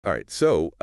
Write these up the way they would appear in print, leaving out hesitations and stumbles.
All right, so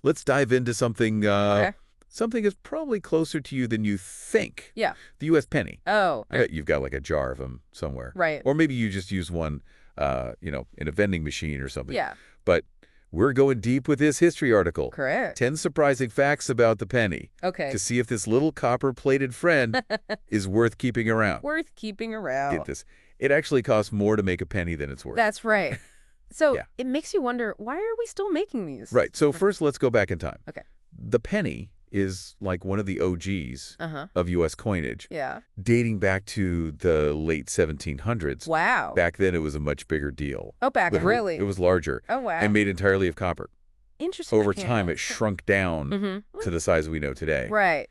let's dive into something Okay. something that's probably closer to you than you think. Yeah. The U.S. penny. Oh, I bet you've got like a jar of them somewhere. right. Or maybe you just use one, in a vending machine or something. Yeah. But we're going deep with this history article. Correct. 10 surprising facts about the penny. Okay. To see if this little copper-plated friend is worth keeping around. Worth keeping around. Get this. It actually costs more to make a penny than it's worth. That's right. So Yeah. it makes you wonder, why are we still making these? Right. So first, let's go back in time. Okay. The penny is like one of the OGs Uh-huh. of U.S. coinage, Yeah. dating back to the late 1700s. Wow. Back then, it was a much bigger deal. Oh, back Literally. really? It was larger Oh, wow. and made entirely of copper. Interesting. Over time, it shrunk down Mm-hmm. to the size we know today. Right.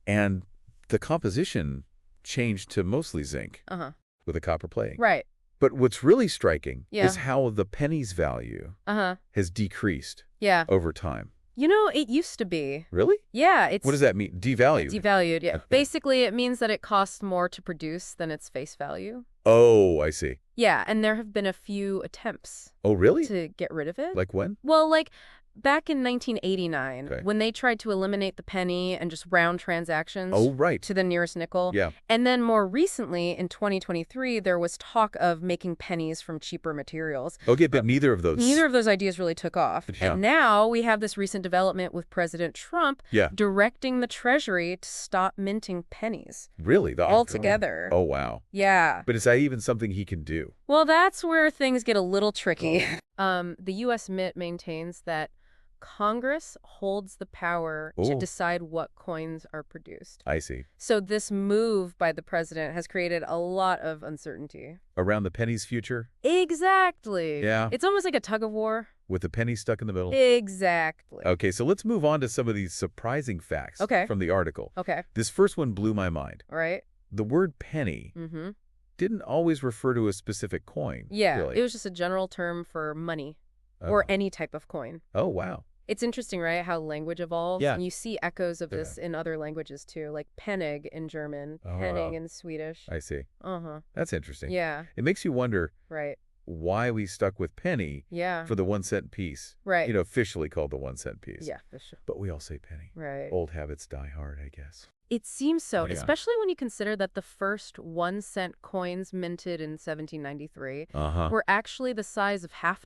And the composition changed to mostly zinc Uh-huh. with a copper plating. Right. But what's really striking Yeah. is how the penny's value Uh-huh. has decreased Yeah. over time. You know, it used to be. Really? Yeah. It's What does that mean? Devalued? devalued. Yeah. Okay. Basically, it means that it costs more to produce than its face value. Oh, I see. Yeah. And there have been a few attempts Oh, really? to get rid of it. Like when? Well, like back in 1989, Okay. when they tried to eliminate the penny and just round transactions Oh, right. to the nearest nickel. Yeah. And then more recently, in 2023, there was talk of making pennies from cheaper materials. Okay, but neither of those. Neither of those ideas really took off. Yeah. And now we have this recent development with President Trump Yeah. directing the Treasury to stop minting pennies Really? altogether. Oh, wow. Yeah. But is that even something he can do? Well, that's where things get a little tricky. The U.S. Mint maintains that Congress holds the power to Ooh. decide what coins are produced. I see. So this move by the president has created a lot of uncertainty. Around the penny's future? Exactly. Yeah. It's almost like a tug of war. With the penny stuck in the middle? Exactly. Okay, so let's move on to some of these surprising facts Okay. from the article. Okay. This first one blew my mind. All right. The word penny Mm-hmm. didn't always refer to a specific coin. Yeah. Really. It was just a general term for money or Oh. any type of coin. Oh, wow. It's interesting, right, how language evolves? Yeah. And you see echoes of Yeah. this in other languages, too, like Penig in German, Oh, Penning wow. in Swedish. I see. Uh-huh. That's interesting. Yeah, It makes you wonder right. why we stuck with penny Yeah, for the 1-cent piece. right. Officially called the 1-cent piece. Yeah, for sure. But we all say penny. Right. Old habits die hard, I guess. It seems so, Yeah. especially when you consider that the first 1-cent coins minted in 1793 Uh-huh. were actually the size of $half.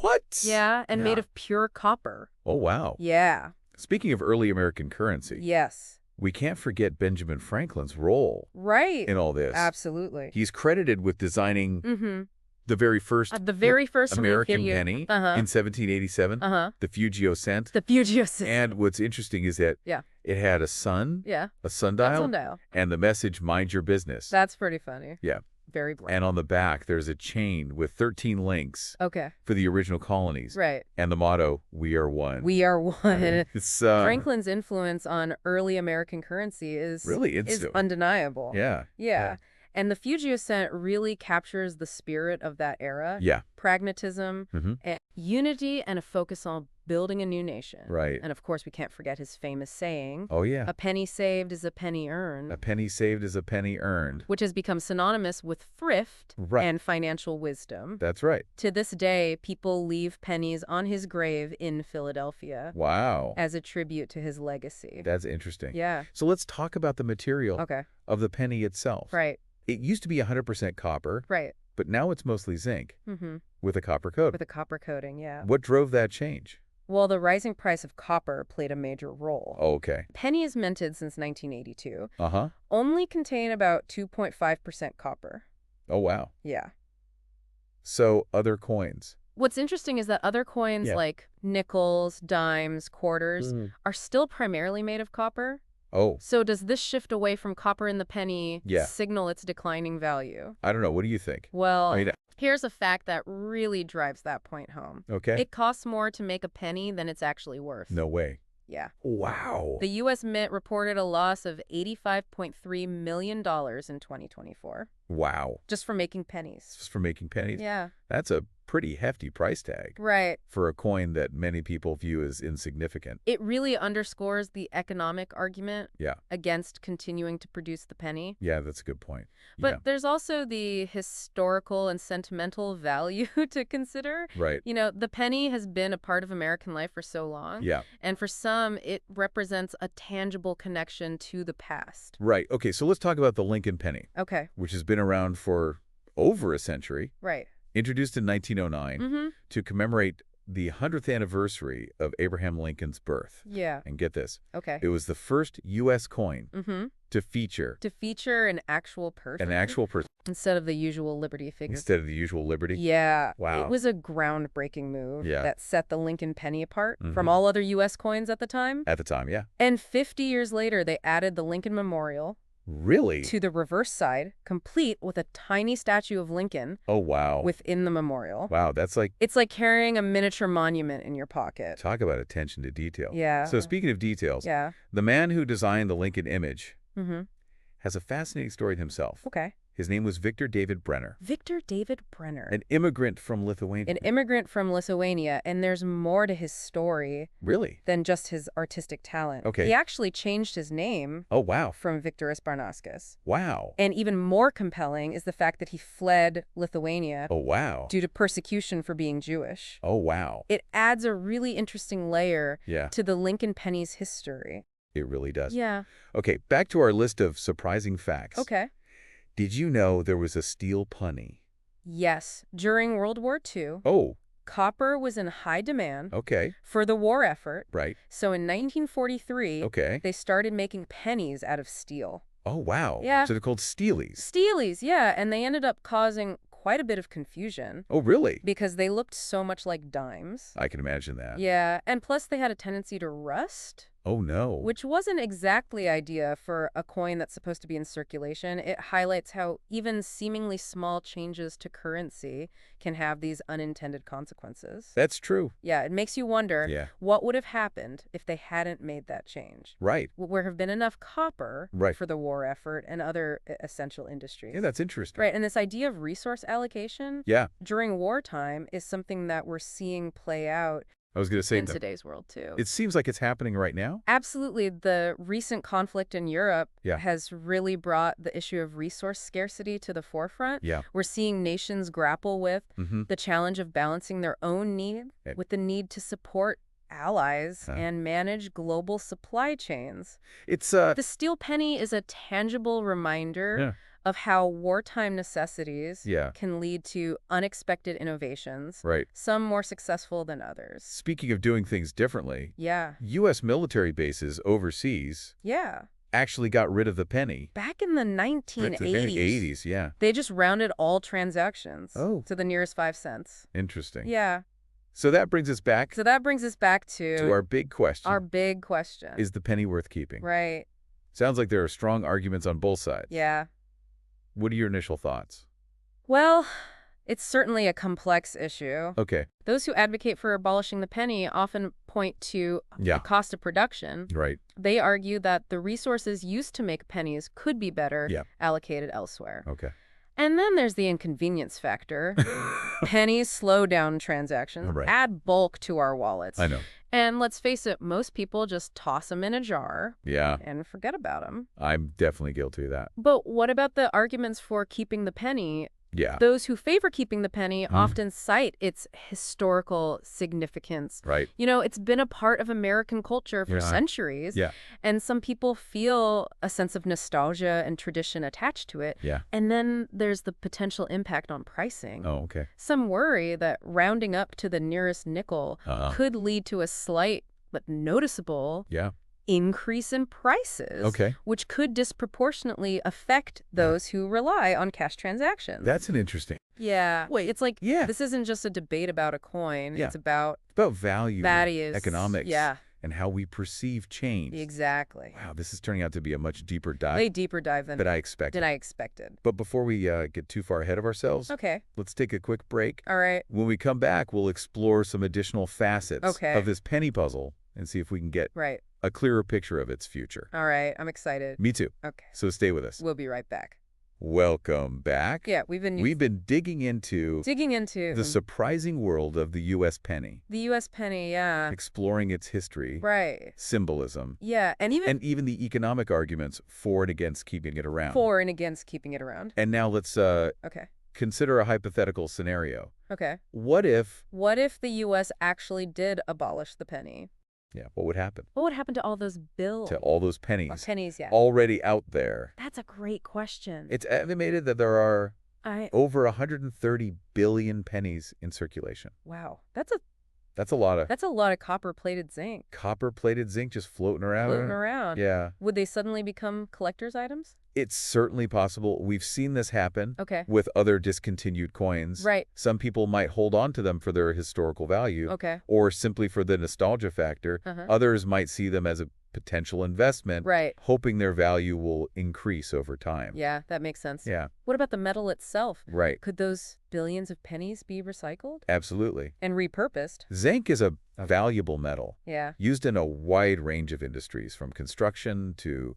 What? Yeah, and made Yeah. of pure copper. Oh, wow. Yeah. Speaking of early American currency, Yes. we can't forget Benjamin Franklin's role Right. in all this. Absolutely. He's credited with designing Mm-hmm. the very first The very first American video. penny Uh-huh. in 1787, Uh-huh. the Fugio cent. The Pugios. And what's interesting is that Yeah. it had a sun, Yeah. a sundial, Sundial. and the message, mind your business. That's pretty funny. Yeah. Very bright. And on the back, there's a chain with 13 links Okay. for the original colonies. Right. And the motto, we are one. We are one. It's Franklin's influence on early American currency is really is instant. undeniable. Yeah. Yeah. And the Fugio cent really captures the spirit of that era. Yeah. Pragmatism, Mhm. and unity, and a focus on building a new nation. Right. And of course, we can't forget his famous saying, Oh, yeah. a penny saved is a penny earned, A penny saved is a penny earned. which has become synonymous with thrift Right. and financial wisdom. That's right. To this day, people leave pennies on his grave in Philadelphia Wow. as a tribute to his legacy. That's interesting. Yeah. So let's talk about the material Okay. of the penny itself. Right. It used to be 100% copper, Right. but now it's mostly zinc Mm-hmm. with a copper coat. With a copper coating, yeah. What drove that change? Well, the rising price of copper played a major role. Oh, okay. Pennies minted since 1982 Uh-huh. only contain about 2.5% copper. Oh, wow. Yeah. So other coins. What's interesting is that other coins Yeah. like nickels, dimes, quarters are still primarily made of copper. Oh, So does this shift away from copper in the penny Yeah. signal its declining value? I don't know. What do you think? Well, I mean, here's a fact that really drives that point home. okay. It costs more to make a penny than it's actually worth. No way. Yeah. Wow. The U.S. Mint reported a loss of $85.3 million in 2024 Wow. just for making pennies. Just for making pennies. Yeah. That's a pretty hefty price tag Right. for a coin that many people view as insignificant. It really underscores the economic argument Yeah. against continuing to produce the penny. Yeah, that's a good point. But Yeah. there's also the historical and sentimental value to consider. Right. The penny has been a part of American life for so long. Yeah. And for some, it represents a tangible connection to the past. Right. Okay, so let's talk about the Lincoln penny, Okay. which has been around for over a century. Right. Introduced in 1909 Mm-hmm. to commemorate the 100th anniversary of Abraham Lincoln's birth. Yeah. And get this, Okay. it was the first U.S. coin Mm-hmm. to feature To feature an actual person. an actual person Instead of the usual Liberty figure. instead of the usual Liberty. Yeah. Wow. It was a groundbreaking move Yeah. that set the Lincoln penny apart from Mhm. all other U.S. coins at the time. At the time, yeah. And 50 years later, they added the Lincoln Memorial Really? to the reverse side, complete with a tiny statue of Lincoln Oh, wow. within the memorial. Wow, that's like, It's like carrying a miniature monument in your pocket. talk about attention to detail. Yeah. So speaking of details, Yeah. the man who designed the Lincoln image Mm-hmm. has a fascinating story himself. Okay. His name was Victor David Brenner, Victor David Brenner. an immigrant from Lithuania. An immigrant from Lithuania, and there's more to his story Really? than just his artistic talent. Okay. He actually changed his name Oh, wow. from Victoras Barnauskas. Wow. And even more compelling is the fact that he fled Lithuania Oh, wow. due to persecution for being Jewish. Oh, wow. It adds a really interesting layer Yeah, to the Lincoln penny's history. it really does. Yeah. Okay, back to our list of surprising facts. Okay. Did you know there was a steel penny? Yes. During World War II, Oh, copper was in high demand okay. for the war effort. Right. So in 1943, Okay. they started making pennies out of steel. Oh, wow. Yeah. So they're called steelies. Steelies, yeah, and they ended up causing quite a bit of confusion Oh, really? because they looked so much like dimes. I can imagine that. Yeah, and plus they had a tendency to rust, Oh, no. which wasn't exactly ideal for a coin that's supposed to be in circulation. It highlights how even seemingly small changes to currency can have these unintended consequences. That's true. Yeah, it makes you wonder Yeah. what would have happened if they hadn't made that change. Right. Would there have been enough copper Right. for the war effort and other essential industries? Yeah, that's interesting. Right, and this idea of resource allocation Yeah. during wartime is something that we're seeing play out I was going to say in that. today's world, too. It seems like it's happening right now. Absolutely. The recent conflict in Europe Yeah. has really brought the issue of resource scarcity to the forefront. Yeah. We're seeing nations grapple with Mm-hmm. the challenge of balancing their own need Eh. with the need to support allies Huh. and manage global supply chains. It's, The steel penny is a tangible reminder Yeah. of how wartime necessities Yeah. can lead to unexpected innovations, Right. some more successful than others. Speaking of doing things differently, Yeah. U.S. military bases overseas Yeah. actually got rid of the penny. Back in the The 1980s, 80s, yeah. they just rounded all transactions Oh. to the nearest 5 cents. Interesting. Yeah. So that brings us back So that brings us back to our big question. our big question. Is the penny worth keeping? Right. Sounds like there are strong arguments on both sides. Yeah. What are your initial thoughts? Well, it's certainly a complex issue. Okay. Those who advocate for abolishing the penny often point to Yeah. the cost of production. Right. They argue that the resources used to make pennies could be better Yeah. allocated elsewhere. Okay. And then there's the inconvenience factor. Pennies slow down transactions, Right. add bulk to our wallets. I know. And let's face it, most people just toss them in a jar Yeah. and forget about them. I'm definitely guilty of that. But what about the arguments for keeping the penny? Yeah. Those who favor keeping the penny Mhm. often cite its historical significance. Right. It's been a part of American culture for Yeah. centuries. Yeah. And some people feel a sense of nostalgia and tradition attached to it. Yeah. And then there's the potential impact on pricing. Oh, okay. Some worry that rounding up to the nearest nickel could lead to a slight but noticeable Yeah. increase in prices, Okay. which could disproportionately affect those who rely on cash transactions. That's an interesting. Yeah. Wait, it's like Yeah. this isn't just a debate about a coin. Yeah. It's about It's about value, values. economics, Yeah, and how we perceive change. exactly. Wow, this is turning out to be a much deeper dive Way deeper dive than I expected. I expected. But before we get too far ahead of ourselves, Okay. let's take a quick break. All right. When we come back, we'll explore some additional facets Okay. of this penny puzzle and see if we can get Right. a clearer picture of its future. All right. I'm excited. Me too. Okay. So stay with us. We'll be right back. Welcome back. Yeah, We've been digging into digging into the surprising world of the U.S. penny, the U.S. penny, yeah. exploring its history, Right. symbolism, Yeah, and even the economic arguments for and against keeping it around. for and against keeping it around. And now let's Okay. consider a hypothetical scenario. Okay. What if, What if the U.S. actually did abolish the penny? yeah, what would happen What would happen to all those bills? to all those Or pennies pennies, yeah. already out there? That's a great question. It's estimated that there are I over 130 billion pennies in circulation. Wow. That's a lot of That's a lot of copper-plated zinc copper-plated zinc just floating around. floating around. Yeah. Would they suddenly become collector's items? It's certainly possible. We've seen this happen Okay. with other discontinued coins. Right. Some people might hold on to them for their historical value Okay. or simply for the nostalgia factor. Uh-huh. Others might see them as a potential investment, Right. hoping their value will increase over time. Yeah, that makes sense. Yeah, What about the metal itself? right. Could those billions of pennies be recycled Absolutely. and repurposed? Zinc is a valuable metal Yeah. used in a wide range of industries, from construction to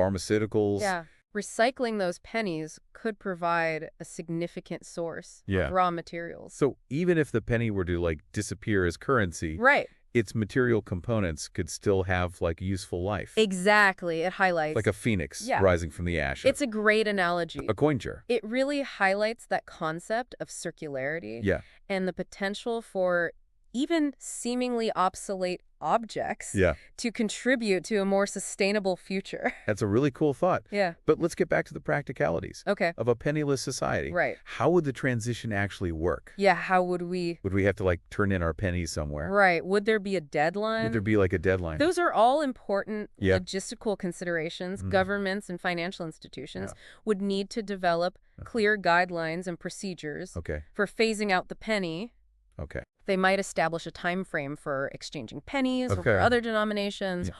pharmaceuticals. Yeah. Recycling those pennies could provide a significant source Yeah. of raw materials. So even if the penny were to disappear as currency, Right. its material components could still have useful life. Exactly. It highlights. Like a phoenix Yeah. rising from the ash. It's a great analogy. a coin jar. It really highlights that concept of circularity Yeah. and the potential for even seemingly obsolete objects Yeah. to contribute to a more sustainable future. That's a really cool thought. Yeah. But let's get back to the practicalities Okay. of a penniless society. Right. How would the transition actually work? Yeah, how would we... Would we have to turn in our pennies somewhere? Right. Would there be a deadline? Would there be a deadline? Those are all important Yeah. logistical considerations. Mhm. Governments and financial institutions Yeah. would need to develop clear guidelines and procedures Okay. for phasing out the penny. Okay. They might establish a time frame for exchanging pennies or Okay. for other denominations, Yeah.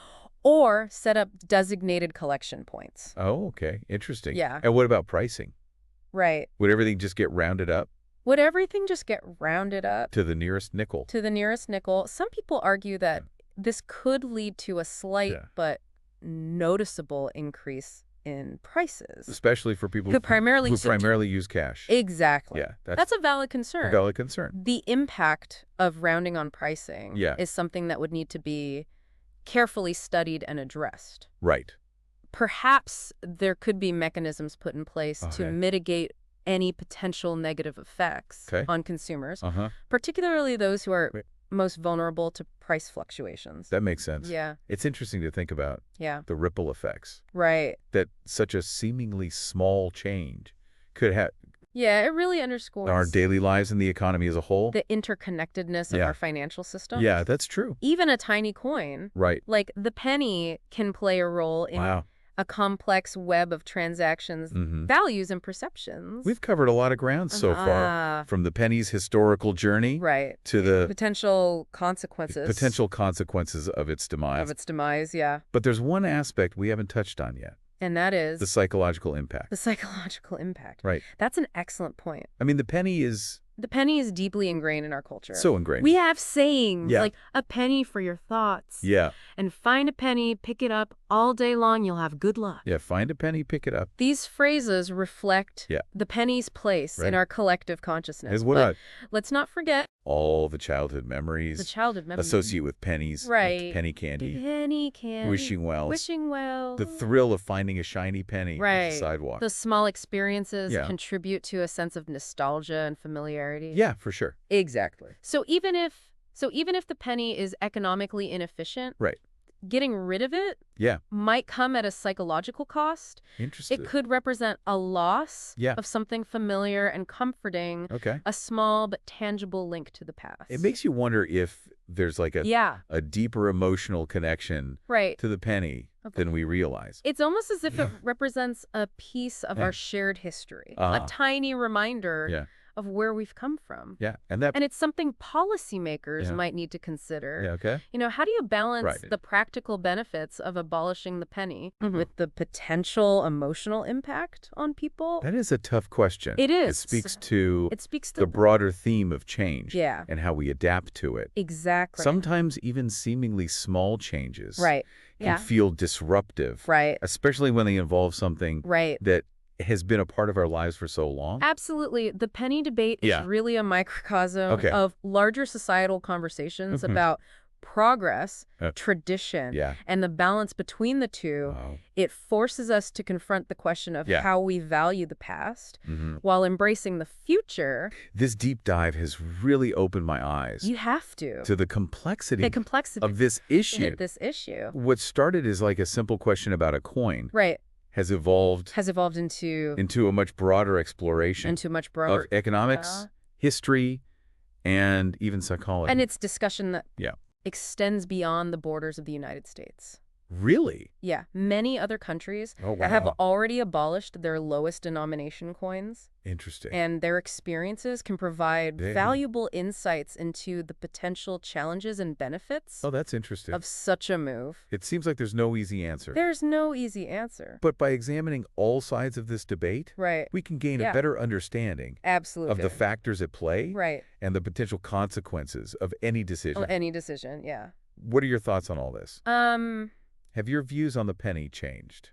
or set up designated collection points. Oh, okay. Interesting. Yeah. And what about pricing? Right. Would everything just get rounded up Would everything just get rounded up to the nearest nickel? to the nearest nickel? Some people argue that this could lead to a slight Yeah. but noticeable increase in prices. Especially for people Who primarily use cash. Exactly. Yeah. That's a valid concern. a valid concern. The impact of rounding on pricing Yeah. is something that would need to be carefully studied and addressed. Right. Perhaps there could be mechanisms put in place to Okay. mitigate any potential negative effects Okay. on consumers, Uh-huh. particularly those who are Right. most vulnerable to price fluctuations. That makes sense. Yeah, It's interesting to think about yeah, the ripple effects right. that such a seemingly small change could have Yeah, it really in underscores our daily lives and the economy as a whole. the interconnectedness of Yeah. our financial system. Yeah, that's true. Even a tiny coin, Right. like the penny, can play a role in Wow. a complex web of transactions, Hmm. values, and perceptions. We've covered a lot of ground so far, from the penny's historical journey Right. to the Potential consequences. potential consequences of its demise. Of its demise, yeah. But there's one aspect we haven't touched on yet, And that is the psychological impact. the psychological impact. Right. That's an excellent point. I mean, the penny is The penny is deeply ingrained in our culture. so ingrained. We have sayings Yeah. like a penny for your thoughts. Yeah. And find a penny, pick it up all day long, you'll have good luck. Yeah, find a penny, pick it up. These phrases reflect Yeah. the penny's place Right. in our collective consciousness. Is what But let's not forget all the childhood memories the childhood memories. associated with pennies, with Right. penny candy, Penny candy. wishing wells, Wishing well. the thrill of finding a shiny penny off Right. the sidewalk. The small experiences Yeah. contribute to a sense of nostalgia and familiarity. Yeah, for sure. Exactly. So even if the penny is economically inefficient, Right. getting rid of it Yeah. might come at a psychological cost. Interesting. It could represent a loss Yeah. of something familiar and comforting, Okay. a small but tangible link to the past. It makes you wonder if there's Yeah, a deeper emotional connection right. to the penny Okay. than we realize. It's almost as if it represents a piece of our shared history, Uh-huh. a tiny reminder Yeah. of where we've come from. Yeah. And that. And it's something policymakers Yeah. might need to consider. Yeah. Okay. How do you balance Right. the practical benefits of abolishing the penny Mhm. with the potential emotional impact on people? That is a tough question. It is. It speaks to It speaks to the broader theme of change. Yeah. And how we adapt to it. Exactly. Sometimes even seemingly small changes Right. can Yeah. feel disruptive. Right. Especially when they involve something Right. that has been a part of our lives for so long? Absolutely. The penny debate is Yeah. really a microcosm Okay. of larger societal conversations Mhm. about progress, Uh, tradition, yeah. and the balance between the two. Oh. It forces us to confront the question of Yeah. how we value the past Hmm. while embracing the future. This deep dive has really opened my eyes You have to. to the The complexity complexity of this issue. this issue. What started as like a simple question about a coin Right. has evolved Has evolved into into a much broader exploration much of broader. economics, history, and even psychology. And it's discussion that Yeah. extends beyond the borders of the United States. Really? Yeah, many other countries Oh, have wow. already abolished their lowest denomination coins, Interesting. and their experiences can provide They- valuable insights into the potential challenges and benefits Oh, that's interesting. of such a move. It seems like there's no easy answer. There's no easy answer. But by examining all sides of this debate, Right. we can gain a Yeah. better understanding Absolutely. of the factors at play Right. and the potential consequences of any decision. Any decision, yeah. What are your thoughts on all this? Have your views on the penny changed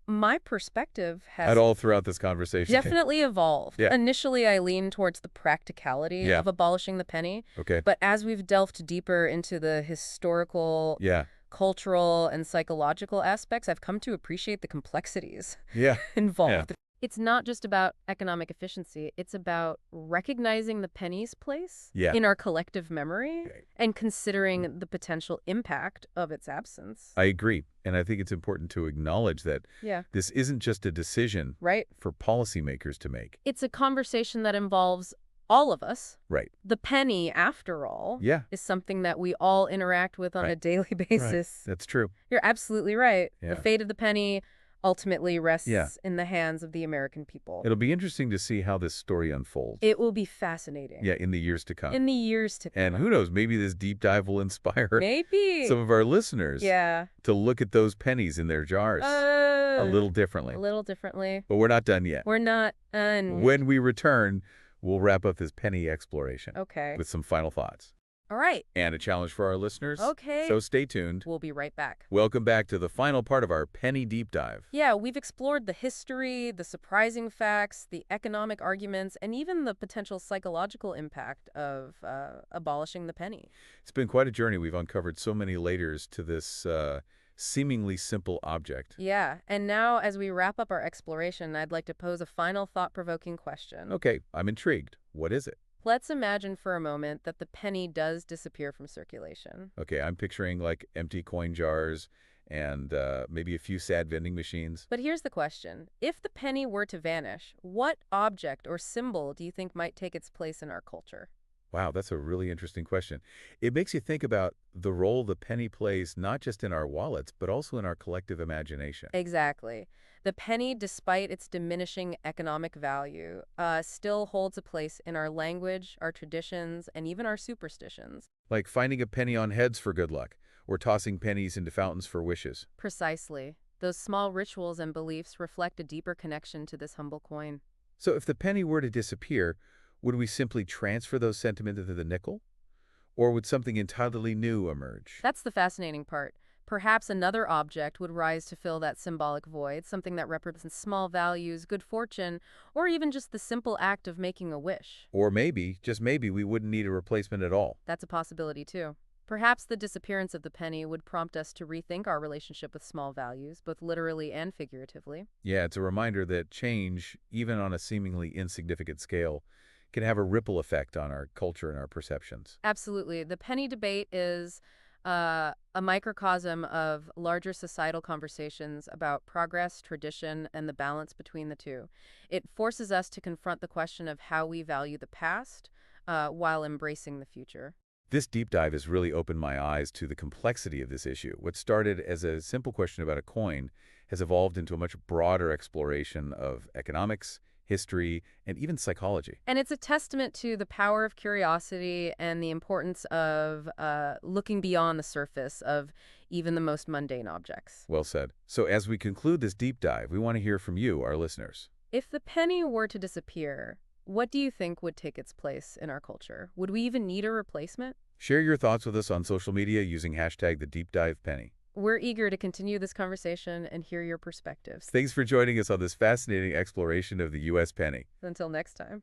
My perspective at has all throughout this conversation? definitely evolved. Yeah. Initially, I leaned towards the practicality Yeah. of abolishing the penny. Okay. But as we've delved deeper into the historical, Yeah. cultural, and psychological aspects, I've come to appreciate the complexities Yeah. involved. It's not just about economic efficiency. It's about recognizing the penny's place Yeah. in our collective memory Okay. and considering the potential impact of its absence. I agree. And I think it's important to acknowledge that Yeah. this isn't just a decision Right? for policymakers to make. It's a conversation that involves all of us. Right. The penny, after all, Yeah. is something that we all interact with on a Right. daily basis. That's true. You're absolutely right. Yeah. The fate of the penny ultimately rests Yeah. in the hands of the American people. It'll be interesting to see how this story unfolds. It will be fascinating. Yeah, in the years to come. In the years to come. And who knows, maybe this deep dive will inspire Maybe. some of our listeners Yeah. to look at those pennies in their jars a little differently. A little differently. But we're not done yet. We're not done. When we return, we'll wrap up this penny exploration Okay. with some final thoughts. All right. And a challenge for our listeners. Okay. So stay tuned. We'll be right back. Welcome back to the final part of our penny deep dive. Yeah, we've explored the history, the surprising facts, the economic arguments, and even the potential psychological impact of abolishing the penny. It's been quite a journey. We've uncovered so many layers to this seemingly simple object. Yeah, and now as we wrap up our exploration, I'd like to pose a final thought-provoking question. Okay, I'm intrigued. What is it? Let's imagine for a moment that the penny does disappear from circulation. Okay, I'm picturing like empty coin jars and maybe a few sad vending machines. But here's the question. If the penny were to vanish, what object or symbol do you think might take its place in our culture? Wow, that's a really interesting question. It makes you think about the role the penny plays not just in our wallets, but also in our collective imagination. Exactly. The penny, despite its diminishing economic value, still holds a place in our language, our traditions, and even our superstitions. Like finding a penny on heads for good luck, or tossing pennies into fountains for wishes. Precisely. Those small rituals and beliefs reflect a deeper connection to this humble coin. So if the penny were to disappear, would we simply transfer those sentiments into the nickel? Or would something entirely new emerge? That's the fascinating part. Perhaps another object would rise to fill that symbolic void, something that represents small values, good fortune, or even just the simple act of making a wish. Or maybe, just maybe, we wouldn't need a replacement at all. That's a possibility, too. Perhaps the disappearance of the penny would prompt us to rethink our relationship with small values, both literally and figuratively. Yeah, it's a reminder that change, even on a seemingly insignificant scale, can have a ripple effect on our culture and our perceptions. Absolutely. The penny debate is a microcosm of larger societal conversations about progress, tradition, and the balance between the two. It forces us to confront the question of how we value the past while embracing the future. This deep dive has really opened my eyes to the complexity of this issue. What started as a simple question about a coin has evolved into a much broader exploration of economics, history, and even psychology. And it's a testament to the power of curiosity and the importance of looking beyond the surface of even the most mundane objects. Well said. So as we conclude this deep dive, we want to hear from you, our listeners. If the penny were to disappear, what do you think would take its place in our culture? Would we even need a replacement? Share your thoughts with us on social media using #TheDeepDivePenny. We're eager to continue this conversation and hear your perspectives. Thanks for joining us on this fascinating exploration of the U.S. penny. Until next time.